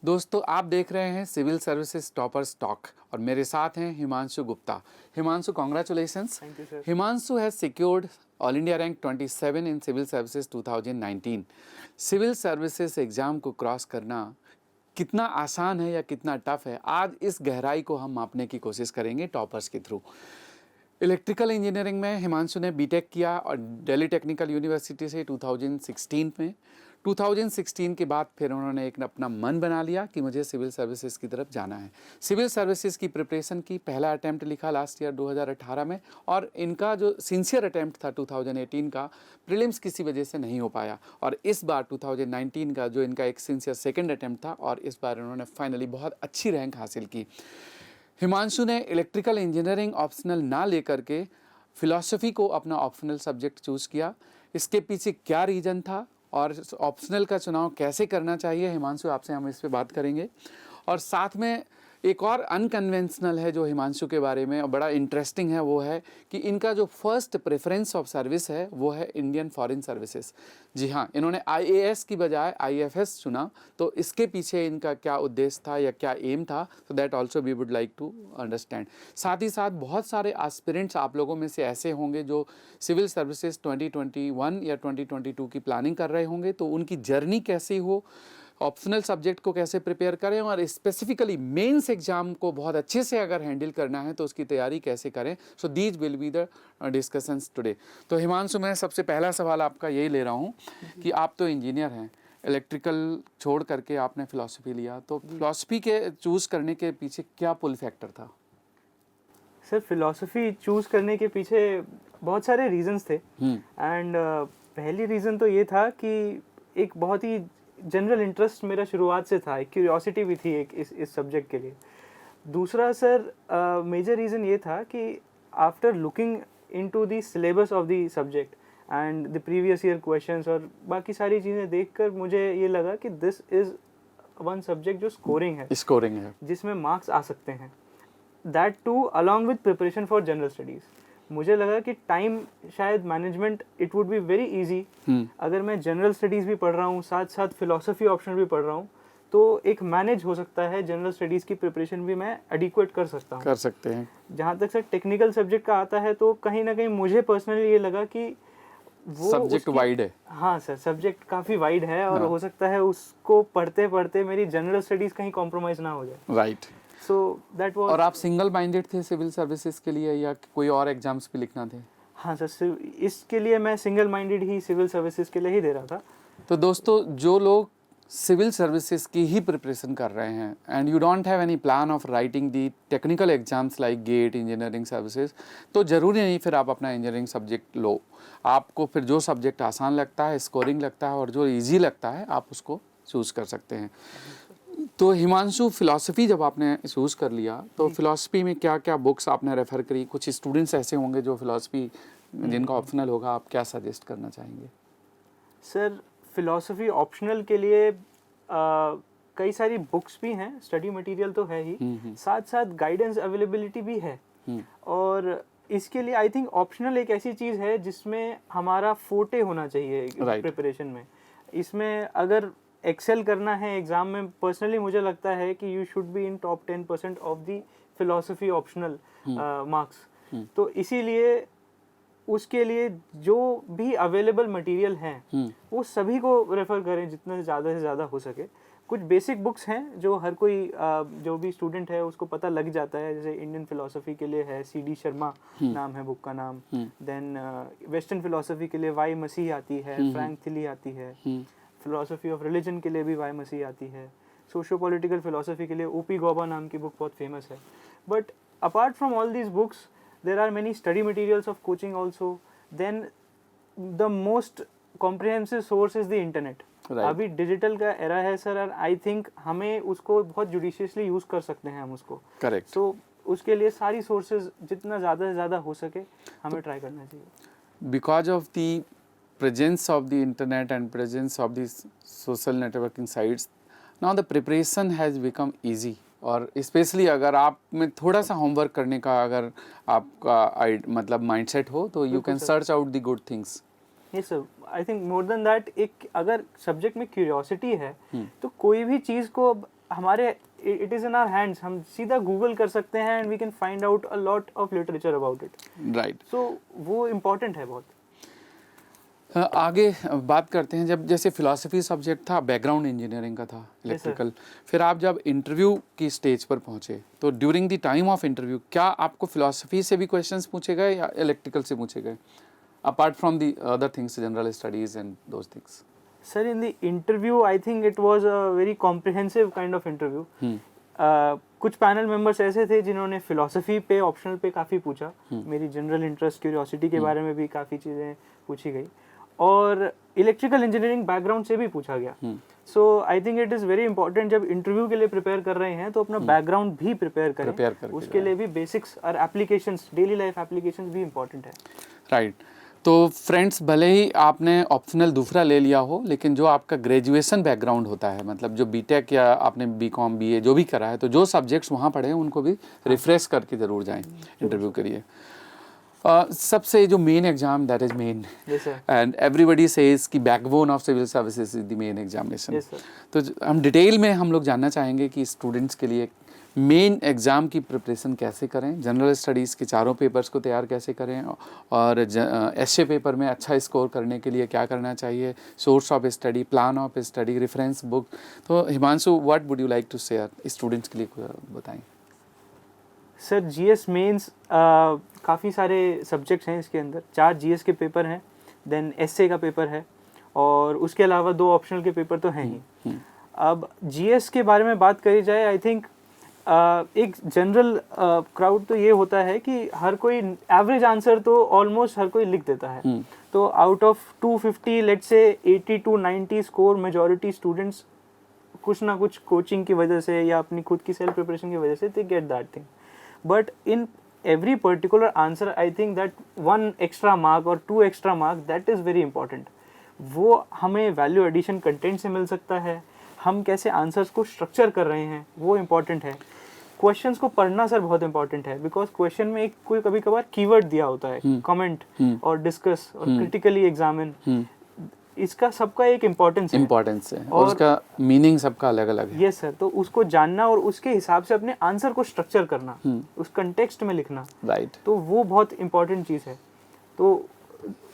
दोस्तों आप देख रहे हैं सिविल सर्विसेज टॉपर्स टॉक और मेरे साथ हैं Himanshu Gupta. Himanshu, congratulations. Thank you sir. Himanshu has secured all India rank 27 in civil services 2019। Civil services exam को क्रॉस करना कितना आसान है या कितना टफ है, आज इस गहराई को हम मापने की कोशिश करेंगे टॉपर्स के थ्रू। इलेक्ट्रिकल इंजीनियरिंग में हिमांशु ने बीटेक किया और दिल्ली टेक्निकल यूनिवर्सिटी से 2016 में। 2016 के बाद फिर उन्होंने एक अपना मन बना लिया कि मुझे सिविल सर्विसेज की तरफ जाना है। सिविल सर्विसेज की प्रिपरेशन की, पहला अटैम्प्ट लिखा लास्ट ईयर 2018 में, और इनका जो सिंसियर अटैम्प्ट था 2018 का, प्रीलिम्स किसी वजह से नहीं हो पाया, और इस बार 2019 का जो इनका एक सिंसियर सेकेंड अटैम्प्ट था, और इस बार उन्होंने फाइनली बहुत अच्छी रैंक हासिल की। हिमांशु ने इलेक्ट्रिकल इंजीनियरिंग ऑप्शनल ना लेकर के फिलॉसफी को अपना ऑप्शनल सब्जेक्ट चूज़ किया। इसके पीछे क्या रीज़न था और ऑप्शनल का चुनाव कैसे करना चाहिए, हिमांशु आपसे हम इस पे बात करेंगे। और साथ में एक और अनकन्वेंशनल है जो हिमांशु के बारे में और बड़ा इंटरेस्टिंग है, वो है कि इनका जो फर्स्ट प्रेफरेंस ऑफ सर्विस है वो है इंडियन फॉरेन सर्विसेज। जी हाँ, इन्होंने आईएएस की बजाय आईएफएस चुना, तो इसके पीछे इनका क्या उद्देश्य था या क्या एम था, so that also we would like to understand. साथ ही साथ बहुत सारे एस्पिरेंट्स आप लोगों में से ऐसे होंगे जो सिविल सर्विसेज 2021 या 2022 की प्लानिंग कर रहे होंगे, तो उनकी जर्नी कैसी हो, ऑप्शनल सब्जेक्ट को कैसे प्रिपेयर करें, और स्पेसिफिकली मेंस एग्जाम को बहुत अच्छे से अगर हैंडल करना है तो उसकी तैयारी कैसे करें। So these will be the discussions today. तो हिमांशु, मैं सबसे पहला सवाल आपका यही ले रहा हूँ कि आप तो इंजीनियर हैं, इलेक्ट्रिकल छोड़ करके आपने फ़िलासफ़ी लिया, तो फ़िलासफ़ी के चूज़ करने के पीछे क्या पुल फैक्टर था? सर, फिलॉसफी चूज़ करने के पीछे बहुत सारे रीजंस थे। एंड पहली रीज़न तो ये था कि एक बहुत ही जनरल इंटरेस्ट मेरा शुरुआत से था, एक क्यूरियोसिटी भी थी एक इस सब्जेक्ट के लिए। दूसरा सर, मेजर रीज़न ये था कि after looking into the syllabus of the subject and the previous year questions और बाकी सारी चीज़ें देखकर मुझे ये लगा कि दिस इज़ वन सब्जेक्ट जो स्कोरिंग है, जिसमें मार्क्स आ सकते हैं, that too along with preparation for general studies. मुझे लगा कि टाइम शायद management it would be very easy. अगर मैं जनरल स्टडीज़ भी पढ़ रहा हूँ, साथ साथ फिलॉसफी ऑप्शनल भी पढ़ रहा हूँ, तो एक मैनेज हो सकता है, जनरल स्टडीज़ की प्रिपरेशन भी मैं एडिक्वेट कर सकते हैं। जहाँ तक सर टेक्निकल सब्जेक्ट का आता है, तो कहीं ना कहीं मुझे पर्सनली ये लगा कि वो सब्जेक्ट वाइड है। हाँ सर, सब्जेक्ट काफ़ी वाइड है, और हो सकता है उसको पढ़ते पढ़ते मेरी जनरल स्टडीज़ कहीं कॉम्प्रोमाइज़ ना हो जाए। राइट। So that was. और आप सिंगल माइंडेड थे सिविल सर्विसेज के लिए या कोई और एग्जाम्स भी लिखना थे? हाँ सर, इसके लिए मैं सिंगल माइंडेड ही सिविल सर्विसेज के लिए ही दे रहा था। तो दोस्तों, जो लोग सिविल सर्विसेज की ही प्रिपरेशन कर रहे हैं and you don't have any plan of writing the technical exams like get, engineering services, तो ज़रूरी नहीं फिर आप अपना इंजीनियरिंग सब्जेक्ट लो। आपको फिर जो सब्जेक्ट आसान लगता है, स्कोरिंग लगता है और जो इजी लगता है, आप उसको चूज़ कर सकते हैं। तो हिमांशु, फ़िलासफ़ी जब आपने चूज़ कर लिया, तो फ़िलासफ़ी में क्या क्या बुक्स आपने रेफ़र करी? कुछ स्टूडेंट्स ऐसे होंगे जो फ़िलासफ़ी जिनका ऑप्शनल होगा, आप क्या सजेस्ट करना चाहेंगे? सर, फ़िलासफ़ी ऑप्शनल के लिए कई सारी बुक्स भी हैं, स्टडी मटेरियल तो है ही, साथ साथ गाइडेंस अवेलेबिलिटी भी है। और इसके लिए आई थिंक ऑप्शनल एक ऐसी चीज़ है जिसमें हमारा फोटे होना चाहिए प्रिपरेशन में। इसमें अगर एक्सेल करना है एग्ज़ाम में, पर्सनली मुझे लगता है कि you should be in top 10% of the philosophy optional marks. तो इसीलिए उसके लिए जो भी अवेलेबल मटेरियल हैं वो सभी को रेफ़र करें जितना ज़्यादा से ज़्यादा हो सके। कुछ बेसिक बुक्स हैं जो हर कोई जो भी स्टूडेंट है उसको पता लग जाता है, जैसे इंडियन फिलोसफी के लिए है CD शर्मा नाम है बुक का नाम। देन वेस्टर्न फिलोसफी के लिए वाई मसीह आती है, फ्रैंक थिली आती है। फिलोसफी ऑफ रिलीजन के लिए भी वाई मसीह आती है। सोशो पॉलिटिकल फिलोसफी के लिए ओपी गौबा नाम की बुक बहुत फेमस है। But apart from all these books there are many study materials of coaching also. Then the most comprehensive source is the internet. अभी डिजिटल का एरा है सर, और आई थिंक हमें उसको बहुत जुडिशियसली यूज़ कर सकते हैं हम उसको। करेक्ट। तो उसके लिए सारी सोर्सेज जितना ज़्यादा से ज़्यादा हो सके हमें ट्राई करना चाहिए। Because of the presence of the internet and presence of the social networking sites, now the preparation has become easy. और स्पेशली अगर आप में थोड़ा सा होमवर्क करने का अगर आपका मतलब माइंडसेट हो, तो you can search out the good things. Yes sir, I think more than that, एक अगर सब्जेक्ट में क्यूरियोसिटी है तो कोई भी चीज़ को हमारे it is in our hands, हम सीधा गूगल कर सकते हैं and we can find out a lot of literature about it. Right. So वो इम्पोर्टेंट है बहुत। आगे बात करते हैं, जब जैसे फिलॉसफी सब्जेक्ट था, बैकग्राउंड इंजीनियरिंग का था, इलेक्ट्रिकल, फिर आप जब इंटरव्यू की स्टेज पर पहुंचे तो during the time of interview क्या आपको फिलॉसफी से भी क्वेश्चंस पूछे गए या इलेक्ट्रिकल से पूछे गए, apart from the other things, general studies and those things? Sir, in the interview, I think it was a very comprehensive kind of interview. कुछ पैनल मेंबर्स ऐसे थे जिन्होंने फिलॉसफी पे ऑप्शनल पे काफ़ी पूछा, मेरी जनरल इंटरेस्ट क्यूरियोसिटी के बारे में भी काफ़ी चीज़ें पूछी गई, और इलेक्ट्रिकल इंजीनियरिंग बैकग्राउंड से भी पूछा गया। So I think it is very important, जब इंटरव्यू के लिए प्रिपेयर कर रहे हैं तो अपना बैकग्राउंड भी प्रिपेयर करें, उसके लिए भी बेसिक्स और एप्लीकेशंस, डेली लाइफ एप्लीकेशंस भी इंपॉर्टेंट है। राइट। तो फ्रेंड्स, भले ही आपने ऑप्शनल दूसरा ले लिया हो, लेकिन जो आपका ग्रेजुएशन बैकग्राउंड होता है, मतलब जो बीटेक या आपने बीकॉम बीए जो भी करा है, तो जो सब्जेक्ट्स वहाँ पढ़े हैं उनको भी रिफ्रेश करके ज़रूर जाएं इंटरव्यू के लिए। सबसे जो main exam, that is main, and everybody says कि backbone of civil services is the main examination. तो हम डिटेल में हम लोग जानना चाहेंगे कि स्टूडेंट्स के लिए मेन एग्ज़ाम की प्रिपरेशन कैसे करें, जनरल स्टडीज़ के चारों पेपर्स को तैयार कैसे करें, और एसए पेपर में अच्छा स्कोर करने के लिए क्या करना चाहिए, source of study, plan of study, reference book. तो Himanshu, what would you like to share students के लिए बताएं? सर, जीएस मेंस काफ़ी सारे सब्जेक्ट्स हैं इसके अंदर, 4 जीएस के पेपर हैं, देन एसए का पेपर है, और उसके अलावा 2 ऑप्शनल के पेपर तो हैं ही। अब जीएस के बारे में बात करी जाए, आई थिंक एक जनरल क्राउड तो ये होता है कि हर कोई एवरेज आंसर तो ऑलमोस्ट हर कोई लिख देता है। तो out of 250 let's say 80 to 90 score majority students कुछ ना कुछ कोचिंग की वजह से या अपनी खुद की सेल्फ प्रिपरेशन की वजह से they get that thing, but in every particular answer I think that 1 extra mark or 2 extra mark, that is very important। वो हमें वैल्यू एडिशन कंटेंट से मिल सकता है, हम कैसे आंसर्स को स्ट्रक्चर कर रहे हैं वो इम्पॉर्टेंट है। क्वेश्चंस को पढ़ना सर बहुत इंपॉर्टेंट है, बिकॉज क्वेश्चन में एक कोई कभी कभार कीवर्ड दिया होता है, कमेंट और डिस्कस और क्रिटिकली एग्जामिन, इसका सबका एक इम्पोर्टेंस है और उसका मीनिंग सबका अलग अलग है। यस सर, तो उसको जानना और उसके हिसाब से अपने आंसर को स्ट्रक्चर करना, उस कंटेक्स्ट में लिखना, राइट, तो वो बहुत इंपॉर्टेंट चीज़ है। तो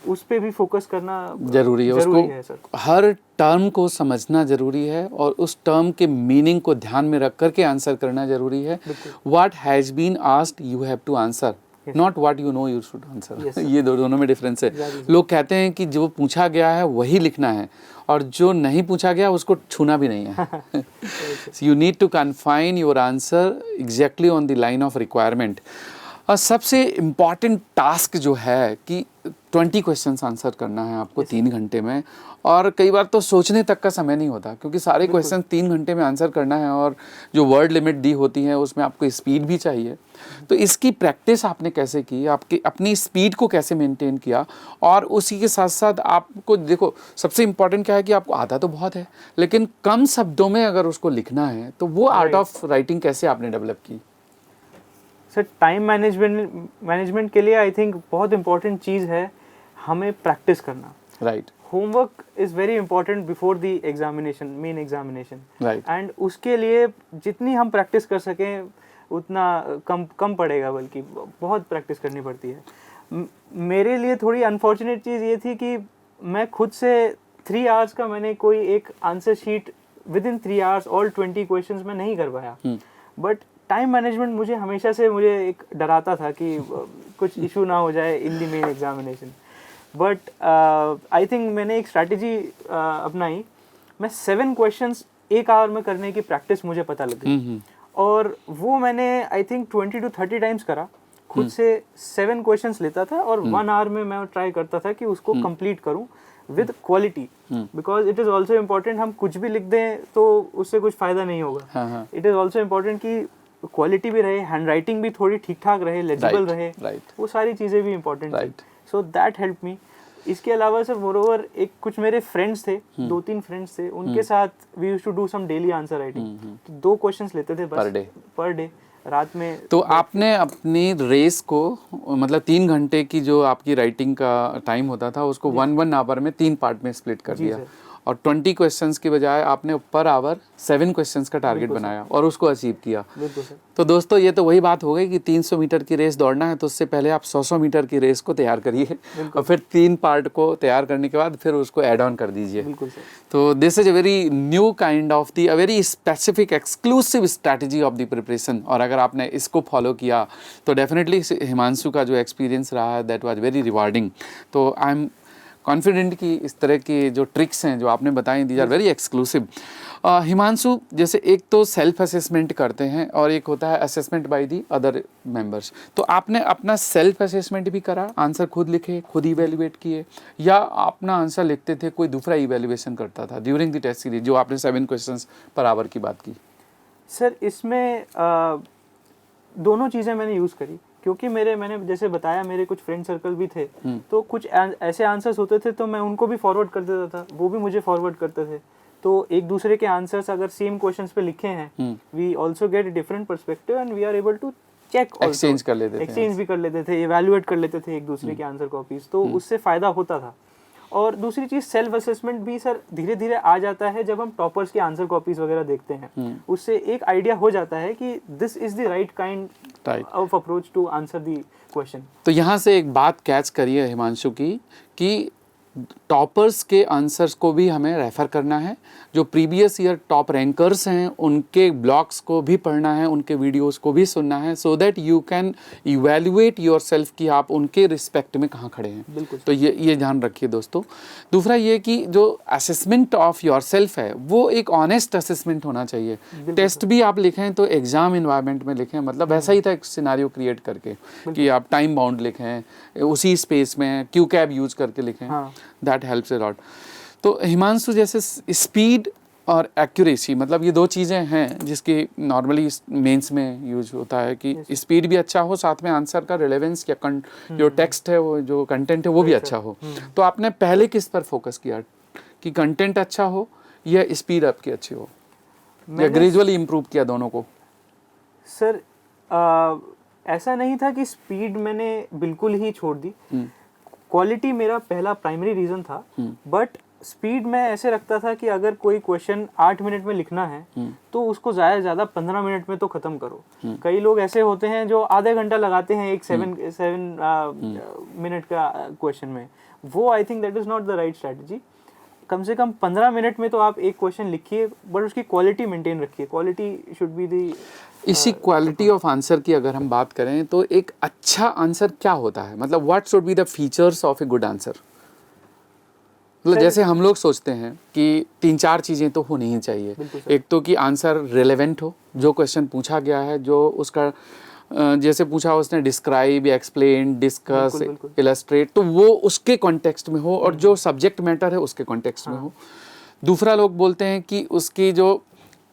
उस पे भी फोकस करना जरूरी है, उसको हर टर्म को समझना जरूरी है और उस टर्म के मीनिंग को ध्यान में रख करके आंसर करना जरूरी है। What has been asked you have to answer, not what you know you should answer. ये दोनों में डिफरेंस है। लोग कहते हैं कि जो पूछा गया है वही लिखना है और जो नहीं पूछा गया उसको छूना भी नहीं है। You need to confine your answer exactly on the line of requirement. और सबसे इम्पॉर्टेंट टास्क जो है कि 20 क्वेश्चंस आंसर करना है आपको 3 घंटे में, और कई बार तो सोचने तक का समय नहीं होता क्योंकि सारे क्वेश्चन 3 घंटे में आंसर करना है, और जो वर्ड लिमिट दी होती है उसमें आपको स्पीड भी चाहिए। तो इसकी प्रैक्टिस आपने कैसे की, आपकी अपनी स्पीड को कैसे मेंटेन किया, और उसी के साथ साथ आपको देखो सबसे इम्पॉर्टेंट क्या है कि आपको आता तो बहुत है लेकिन कम शब्दों में अगर उसको लिखना है, तो वो आर्ट ऑफ राइटिंग कैसे आपने डेवलप की? सर, टाइम मैनेजमेंट के लिए आई थिंक बहुत इंपॉर्टेंट चीज़ है हमें प्रैक्टिस करना। Right, homework is very important before the examination, main examination. Right, and उसके लिए जितनी हम प्रैक्टिस कर सकें उतना कम पड़ेगा, बल्कि बहुत प्रैक्टिस करनी पड़ती है। मेरे लिए थोड़ी अनफॉर्चुनेट चीज़ ये थी कि मैं खुद से 3 आवर्स का मैंने कोई एक answer sheet with in 3 hours all 20 questions में नहीं कर पाया। बट टाइम मैनेजमेंट मुझे हमेशा से एक डराता था कि कुछ इशू ना हो जाए in the main examination. But I think मैंने एक स्ट्रैटेजी अपनाई। मैं 7 क्वेश्चंस 1 आवर में करने की प्रैक्टिस मुझे पता लग गई, और वो मैंने आई थिंक 20 to 30 टाइम्स करा। खुद से 7 क्वेश्चंस लेता था और 1 आवर में मैं ट्राई करता था कि उसको कंप्लीट करूं with quality, because it is also important. हम कुछ भी लिख दें तो उससे कुछ फ़ायदा नहीं होगा। इट इज़ ऑल्सो इम्पोर्टेंट कि क्वालिटी भी रहे, हैंड राइटिंग भी थोड़ी ठीक ठाक रहे, लेजिबल रहे, वो सारी चीज़ें भी इंपॉर्टेंट है। So that help me. इसके अलावा सर मोरोवर एक कुछ मेरे फ्रेंड्स थे, 2-3 फ्रेंड्स थे, उनके साथ we used to do some daily answer writing. तो 2 क्वेश्चंस लेते थे बस पर डे रात में। तो आपने अपनी रेस को, मतलब 3 घंटे की जो आपकी राइटिंग का टाइम होता था उसको 1 आवर में 3 पार्ट में स्प्लिट कर दिया, और 20 क्वेश्चंस की बजाय आपने पर आवर 7 क्वेश्चंस का टारगेट बनाया और उसको अचीव किया। बिल्कुल सर। तो दोस्तों ये तो वही बात हो गई कि 300 मीटर की रेस दौड़ना है तो उससे पहले आप 100 मीटर की रेस को तैयार करिए और फिर 3 पार्ट को तैयार करने के बाद फिर उसको ऐड ऑन कर दीजिए। बिल्कुल सर। तो this is a very new kind of the a very specific exclusive strategy of the preparation, और अगर आपने इसको फॉलो किया तो डेफिनेटली हिमांशु का जो एक्सपीरियंस रहा है दैट वाज वेरी रिवार्डिंग। तो आई एम कॉन्फिडेंट कि इस तरह की जो ट्रिक्स हैं जो आपने बताई these are very exclusive. Himanshu, जैसे एक तो सेल्फ असेसमेंट करते हैं और एक होता है assessment by the other members, तो आपने अपना सेल्फ असेसमेंट भी करा, आंसर खुद लिखे, खुद इवेल्युएट किए, या अपना आंसर लिखते थे कोई दूसरा इवेल्युएशन करता था ड्यूरिंग द टेस्ट सीरीज जो आपने 7 क्वेश्चंस पर आवर की बात की? सर इसमें दोनों चीज़ें मैंने यूज़ करी, क्योंकि मैंने जैसे बताया मेरे कुछ फ्रेंड सर्कल भी थे, तो कुछ ऐसे आंसर्स होते थे तो मैं उनको भी फॉरवर्ड कर देता था, वो भी मुझे फॉरवर्ड करते थे। तो एक दूसरे के आंसर्स अगर सेम क्वेश्चंस पे लिखे हैं, we also get different perspective and we are able to check, exchange कर लेते थे, एक्सचेंज भी कर लेते थे, इवैल्यूएट कर लेते थे एक दूसरे के आंसर कॉपीज, तो उससे फ़ायदा होता था। और दूसरी चीज़ सेल्फ असेसमेंट भी सर धीरे धीरे आ जाता है जब हम टॉपर्स के आंसर कॉपीज वगैरह देखते हैं, उससे एक आइडिया हो जाता है कि this is the right kind of approach to answer the question. तो यहाँ से एक बात कैच करिए हिमांशु की कि टॉपर्स के आंसर्स को भी हमें रेफ़र करना है, जो प्रीवियस ईयर टॉप रैंकर्स हैं उनके ब्लॉग्स को भी पढ़ना है, उनके वीडियोस को भी सुनना है, so that you can evaluate yourself कि आप उनके रिस्पेक्ट में कहाँ खड़े हैं। बिल्कुल। तो ये ध्यान रखिए दोस्तों। दूसरा ये कि जो असेसमेंट ऑफ योरसेल्फ है वो एक ऑनेस्ट असेसमेंट होना चाहिए। टेस्ट भी आप लिखें तो एग्जाम इन्वायरमेंट में लिखें, मतलब वैसा ही था एक सिनारियो क्रिएट करके कि आप टाइम बाउंड लिखें, उसी स्पेस में क्यू कैब यूज करके लिखें, दैट हेल्प्स अ लॉट। तो हिमांशु, जैसे स्पीड और एक्यूरेसी, मतलब ये दो चीज़ें हैं जिसकी नॉर्मली मेंस में यूज होता है कि स्पीड भी अच्छा हो, साथ में आंसर का रिलेवेंस या जो टेक्स्ट है वो जो कंटेंट है वो भी अच्छा हो। तो आपने पहले किस पर फोकस किया कि कंटेंट अच्छा हो या स्पीड आपकी अच्छी हो, या ग्रेजुअली इम्प्रूव किया दोनों को? सर ऐसा नहीं था कि स्पीड मैंने बिल्कुल ही छोड़ दी, क्वालिटी मेरा पहला प्राइमरी रीज़न था, बट स्पीड में ऐसे रखता था कि अगर कोई क्वेश्चन 8 मिनट में लिखना है तो उसको ज़्यादा से ज़्यादा 15 मिनट में तो ख़त्म करो। कई लोग ऐसे होते हैं जो आधे घंटा लगाते हैं एक 7 मिनट का क्वेश्चन में, वो I think that is not the right strategy. कम से कम 15 मिनट में तो आप एक क्वेश्चन लिखिए, बट उसकी क्वालिटी मेंटेन रखिए। Quality should be the. इसी क्वालिटी ऑफ आंसर की अगर हम बात करें तो एक अच्छा आंसर क्या होता है, मतलब what should be the features of a good answer? मतलब जैसे हम लोग सोचते हैं कि 3-4 चीज़ें तो होनी ही चाहिए। एक तो कि आंसर रिलेवेंट हो, जो क्वेश्चन पूछा गया है, जो उसका जैसे पूछा उसने डिस्क्राइब, एक्सप्लेन, डिस्कस, इलस्ट्रेट, तो वो उसके कॉन्टेक्स्ट में हो और जो सब्जेक्ट मैटर है उसके कॉन्टेक्स्ट में हो। दूसरा, लोग बोलते हैं कि उसकी जो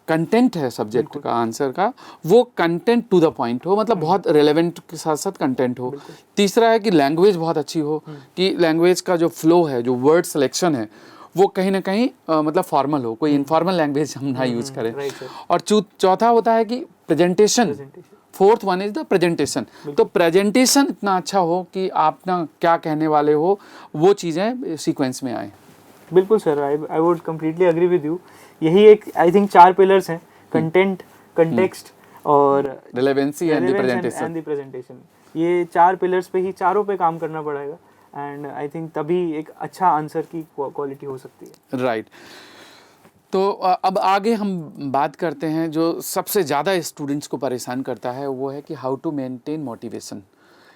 कंटेंट है सब्जेक्ट का, आंसर का, वो कंटेंट टू द पॉइंट हो, मतलब बहुत रेलेवेंट के साथ साथ कंटेंट हो। तीसरा है कि लैंग्वेज बहुत अच्छी हो, कि लैंग्वेज का जो फ्लो है, जो वर्ड सिलेक्शन है, वो कहीं ना कहीं मतलब फॉर्मल हो, कोई इनफॉर्मल लैंग्वेज हम ना यूज़ करें। और चौथा होता है कि presentation. Fourth one is the presentation. तो प्रेजेंटेशन इतना अच्छा हो कि आप ना क्या कहने वाले हो वो चीज़ें सीक्वेंस में आए। बिल्कुल sir, I would completely agree with you. यही एक आई थिंक 4 पिलर्स हैं, कंटेंट, कंटेक्स्ट और रिलेवेंसी एंड द प्रेजेंटेशन। ये 4 पिलर्स पे ही, चारों पे काम करना पड़ेगा, एंड आई थिंक तभी एक अच्छा आंसर की क्वालिटी हो सकती है। राइट। तो अब आगे हम बात करते हैं जो सबसे ज़्यादा स्टूडेंट्स को परेशान करता है, वो है कि हाउ टू मेंटेन मोटिवेशन।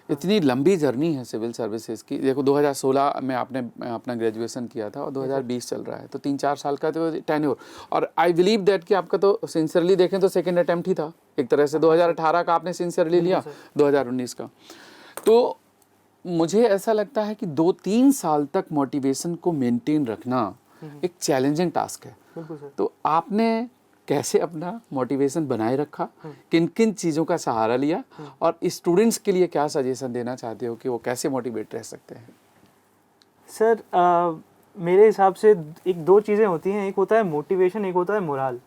इतनी लंबी जर्नी है सिविल सर्विसेज की। देखो 2016 में आपने अपना ग्रेजुएशन किया था और 2020 चल रहा है, तो 3-4 साल का तो टेन्योर। और आई बिलीव दैट कि आपका तो सिंसियरली देखें तो सेकेंड अटैम्प्ट ही था एक तरह से। 2018 का आपने सिंसियरली लिया, 2019 का। तो मुझे ऐसा लगता है कि 2-3 साल तक मोटिवेशन को मेंटेन रखना एक चैलेंजिंग टास्क है। तो आपने कैसे अपना मोटिवेशन बनाए रखा, किन किन चीज़ों का सहारा लिया, और स्टूडेंट्स के लिए क्या सजेशन देना चाहते हो कि वो कैसे मोटिवेट रह सकते हैं? सर मेरे हिसाब से 2 चीज़ें होती हैं, एक होता है मोटिवेशन, एक होता है मोराल।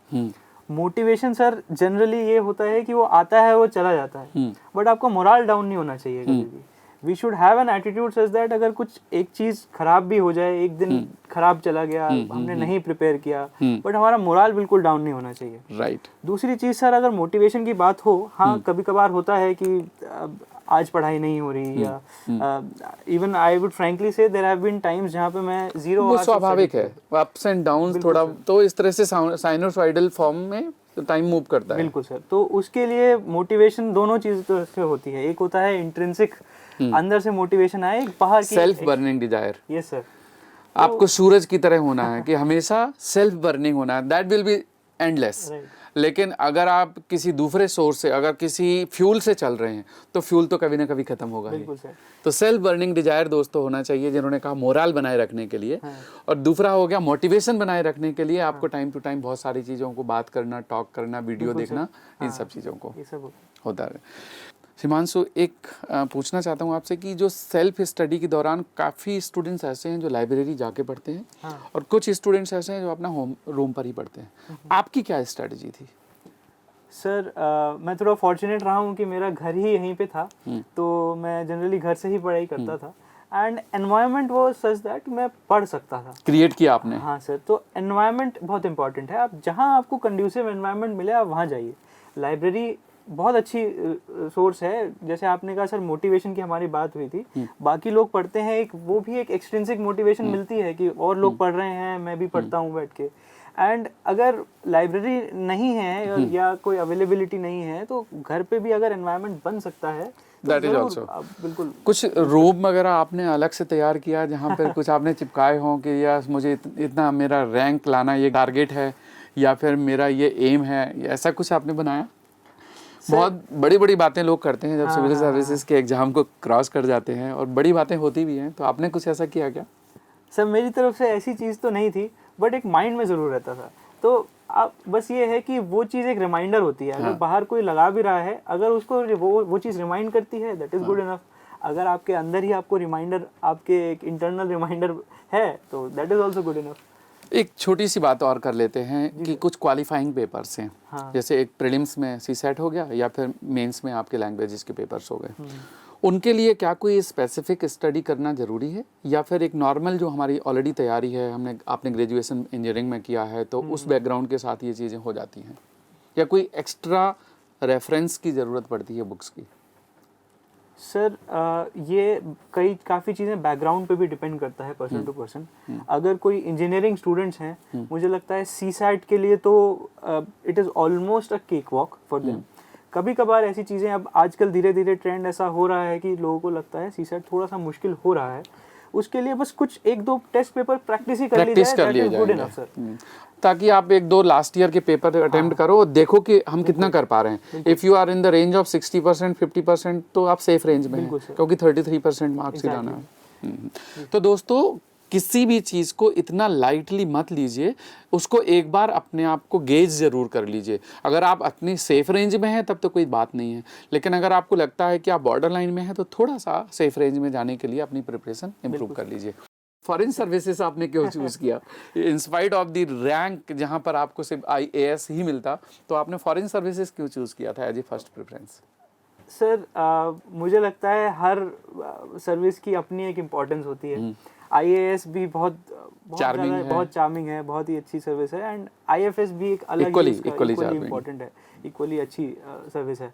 मोटिवेशन सर जनरली ये होता है कि वो आता है, वो चला जाता है, बट आपका मोराल डाउन नहीं होना चाहिए कभी भी। We should have an attitude such that अगर कुछ एक चीज़ खराब भी हो जाए, एक दिन खराब चला गया, हमने नहीं प्रिपेयर किया, बट हमारा मोरल बिल्कुल डाउन नहीं होना चाहिए। राइट। दूसरी चीज़ सर, अगर मोटिवेशन की बात हो, हाँ कभी कभार होता है कि आज पढ़ाई नहीं हो रही, या इवन आई वुड फ्रैंकली से देयर हैव बीन टाइम्स जहाँ पे मैं जीरो वो स्वाभाविक है, अप्स एंड डाउन्स थोड़ा तो इस तरह से साइनोसॉइडल फॉर्म में टाइम मूव करता है। बिल्कुल सर। तो उसके लिए मोटिवेशन दोनों चीज से होती है, एक होता है इंट्रिंसिक, अंदर से मोटिवेशन आए, एक बाहर की self burning desire. Yes sir. आपको सूरज की तरह होना है कि हमेशा सेल्फ बर्निंग होना है, दैट विल बी एंडलेस। लेकिन अगर आप किसी दूसरे सोर्स से, अगर किसी फ्यूल से चल रहे हैं तो फ्यूल तो कभी ना कभी खत्म होगा ही। तो सेल्फ बर्निंग डिजायर दोस्तों होना चाहिए, जिन्होंने कहा मोरल बनाए रखने के लिए। और दूसरा हो गया मोटिवेशन बनाए रखने के लिए आपको टाइम टू टाइम बहुत सारी चीज़ों को बात करना, टॉक करना, वीडियो देखना, इन सब चीज़ों को होता है। हिमांशु, एक पूछना चाहता हूँ आपसे कि जो सेल्फ स्टडी के दौरान काफ़ी स्टूडेंट्स ऐसे हैं जो लाइब्रेरी जाके पढ़ते हैं, और कुछ स्टूडेंट्स ऐसे हैं जो अपना होम रूम पर ही पढ़ते हैं। आपकी क्या स्ट्रेटजी थी? सर मैं थोड़ा फॉर्चुनेट रहा हूँ कि मेरा घर ही यहीं पे था, तो मैं जनरली घर से ही पढ़ाई करता था, एंड एनवायरनमेंट वो सच दैट मैं पढ़ सकता था। क्रिएट किया आपने? हाँ सर। तो एनवायरनमेंट बहुत इंपॉर्टेंट है, आप जहाँ आपको कंड्यूसिव एनवायरनमेंट मिले आप वहाँ जाइए। लाइब्रेरी बहुत अच्छी सोर्स है, जैसे आपने कहा सर मोटिवेशन की हमारी बात हुई थी, बाकी लोग पढ़ते हैं, एक वो भी एक एक्सट्रिंसिक मोटिवेशन मिलती है कि और लोग पढ़ रहे हैं, मैं भी पढ़ता हूँ बैठ के। एंड अगर लाइब्रेरी नहीं है या कोई अवेलेबिलिटी नहीं है तो घर पे भी अगर एनवायरनमेंट बन सकता है दैट इज ऑल्सो बिल्कुल। कुछ रूम वगैरह आपने अलग से तैयार किया जहाँ पर कुछ आपने चिपकाए हों कि या मुझे इतना मेरा रैंक लाना ये टारगेट है, या फिर मेरा ये एम है, ऐसा कुछ आपने बनाया? बहुत बड़ी बड़ी बातें लोग करते हैं जब सिविल सर्विसेज के एग्जाम को क्रॉस कर जाते हैं, और बड़ी बातें होती भी हैं, तो आपने कुछ ऐसा किया क्या? सर मेरी तरफ से ऐसी चीज़ तो नहीं थी, बट एक माइंड में ज़रूर रहता था। तो आप बस ये है कि वो चीज़ एक रिमाइंडर होती है, अगर बाहर कोई लगा भी रहा है, अगर उसको वो चीज़ रिमाइंड करती है, दैट इज़ गुड इनफ। अगर आपके अंदर ही आपको रिमाइंडर, आपके एक इंटरनल रिमाइंडर है, तो that is also good enough. एक छोटी सी बात और कर लेते हैं कि कुछ क्वालिफाइंग पेपर्स हैं, जैसे एक प्रीलिम्स में सीसेट हो गया, या फिर मेंस में आपके लैंग्वेजेस के पेपर्स हो गए, उनके लिए क्या कोई स्पेसिफिक स्टडी करना ज़रूरी है, या फिर एक नॉर्मल जो हमारी ऑलरेडी तैयारी है, आपने ग्रेजुएशन इंजीनियरिंग में किया है तो उस बैकग्राउंड के साथ ये चीज़ें हो जाती हैं, या कोई एक्स्ट्रा रेफरेंस की ज़रूरत पड़ती है बुक्स की? सर ये काफ़ी चीज़ें बैकग्राउंड पे भी डिपेंड करता है, पर्सन टू पर्सन। अगर कोई इंजीनियरिंग स्टूडेंट्स हैं, मुझे लगता है सीसैट के लिए तो it is almost a cake walk for them. कभी कभार ऐसी चीज़ें, अब आजकल धीरे धीरे ट्रेंड ऐसा हो रहा है कि लोगों को लगता है सीसैट थोड़ा सा मुश्किल हो रहा है, उसके लिए बस कुछ एक दो टेस्ट पेपर प्रैक्टिस ही कर ली जाए, ताकि आप एक दो लास्ट ईयर के पेपर अटेम्प्ट करो, देखो कि हम कितना कर पा रहे हैं। If you are in the range of 60% 50% तो आप सेफ रेंज में हैं, क्योंकि 33% मार्क्स ही लाना है। तो दोस्तों, किसी भी चीज़ को इतना लाइटली मत लीजिए, उसको एक बार अपने आप को गेज ज़रूर कर लीजिए। अगर आप अपनी सेफ रेंज में हैं तब तो कोई बात नहीं है, लेकिन अगर आपको लगता है कि आप बॉर्डर लाइन में हैं तो थोड़ा सा सेफ रेंज में जाने के लिए अपनी प्रिपरेशन इम्प्रूव कर लीजिए। फॉरेन सर्विसेज आपने क्यों चूज़ किया? इंस्पाइट ऑफ द रैंक जहाँ पर आपको सिर्फ IAS ही मिलता, तो आपने फॉरेन सर्विसेज क्यों चूज़ किया था as a first preference? Sir मुझे लगता है हर सर्विस की अपनी एक इम्पोर्टेंस होती है। IAS भी बहुत चार्मिंग है, बहुत ही अच्छी सर्विस है, एंड IFS भी एक अलग इक्वली इम्पोर्टेंट है, इक्वली अच्छी सर्विस है।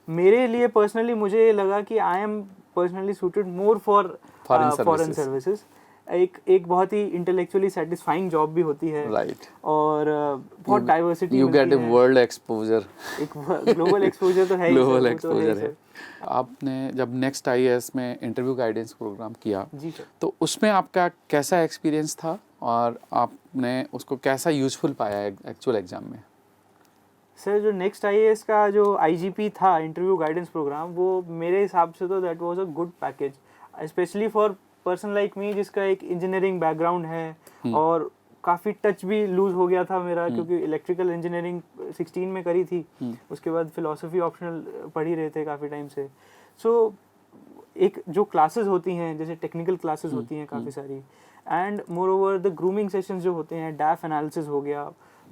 मेरे लिए पर्सनली मुझे ये लगा कि I am personally suited more for foreign services. एक बहुत ही इंटेलेक्चुअली सेटिस्फाइंग जॉब भी होती है, राइट, और बहुत diversity you get a world exposure, एक ग्लोबल एक्सपोजर तो है ही, ग्लोबल एक्सपोजर है। आपने जब नेक्स्ट IAS में इंटरव्यू गाइडेंस प्रोग्राम किया, जी सर, तो उसमें आपका कैसा एक्सपीरियंस था और आपने उसको कैसा यूजफुल पाया एक्चुअल एग्जाम में? सर जो नेक्स्ट IAS का जो IGP था, इंटरव्यू गाइडेंस प्रोग्राम, वो मेरे हिसाब से तो that was a good package, specially for person like me जिसका एक इंजीनियरिंग बैकग्राउंड है, और काफ़ी टच भी लूज हो गया था मेरा, क्योंकि इलेक्ट्रिकल इंजीनियरिंग 16 में करी थी, उसके बाद फिलॉसफी ऑप्शनल पढ़ ही रहे थे काफ़ी टाइम से। सो एक जो क्लासेस होती हैं, जैसे टेक्निकल क्लासेस होती हैं काफ़ी सारी, and more over the grooming sessions जो होते हैं, डैफ एनालिसिस हो गया,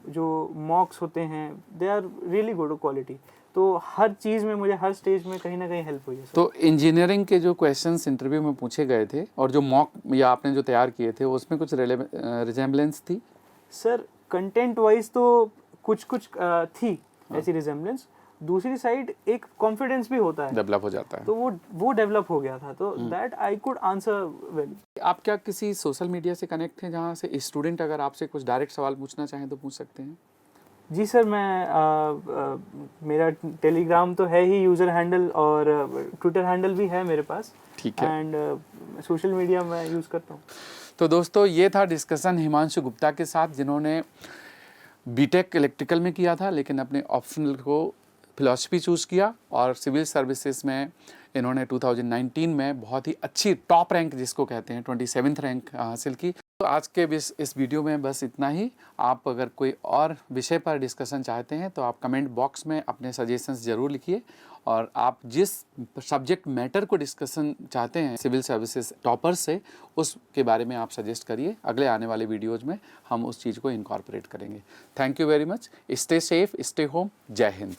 जो मॉक्स होते हैं, they are really good quality. तो हर चीज़ में मुझे हर स्टेज में कहीं ना कहीं हेल्प हुई है सर। तो इंजीनियरिंग के जो क्वेश्चंस इंटरव्यू में पूछे गए थे और जो मॉक या आपने जो तैयार किए थे उसमें कुछ रिजेम्बलेंस थी? सर कंटेंट वाइज तो कुछ कुछ थी ऐसी रिजेम्बलेंस। दूसरी साइड एक कॉन्फिडेंस भी होता है, डेवलप हो जाता है। तो वो डेवलप हो गया था, तो that I could answer well. आप क्या किसी सोशल मीडिया से कनेक्ट हैं जहाँ से स्टूडेंट अगर आपसे कुछ डायरेक्ट सवाल पूछना चाहें तो पूछ सकते हैं? जी सर, मेरा टेलीग्राम तो है ही यूज़र हैंडल, और ट्विटर हैंडल भी है मेरे पास। ठीक है। एंड सोशल मीडिया मैं यूज़ करता हूँ। तो दोस्तों ये था डिस्कशन हिमांशु गुप्ता के साथ, जिन्होंने बीटेक इलेक्ट्रिकल में किया था लेकिन अपने ऑप्शनल को फिलॉसफी चूज़ किया और सिविल सर्विसेज में इन्होंने 2019 में बहुत ही अच्छी टॉप रैंक जिसको कहते हैं 27th रैंक हासिल की। तो आज के इस वीडियो में बस इतना ही। आप अगर कोई और विषय पर डिस्कशन चाहते हैं तो आप कमेंट बॉक्स में अपने सजेशंस ज़रूर लिखिए, और आप जिस सब्जेक्ट मैटर को डिस्कशन चाहते हैं सिविल सर्विसेज टॉपर्स से उसके बारे में आप सजेस्ट करिए। अगले आने वाले वीडियोज़ में हम उस चीज़ को इनकॉर्पोरेट करेंगे। Thank you very much. Stay safe, stay home. जय हिंद।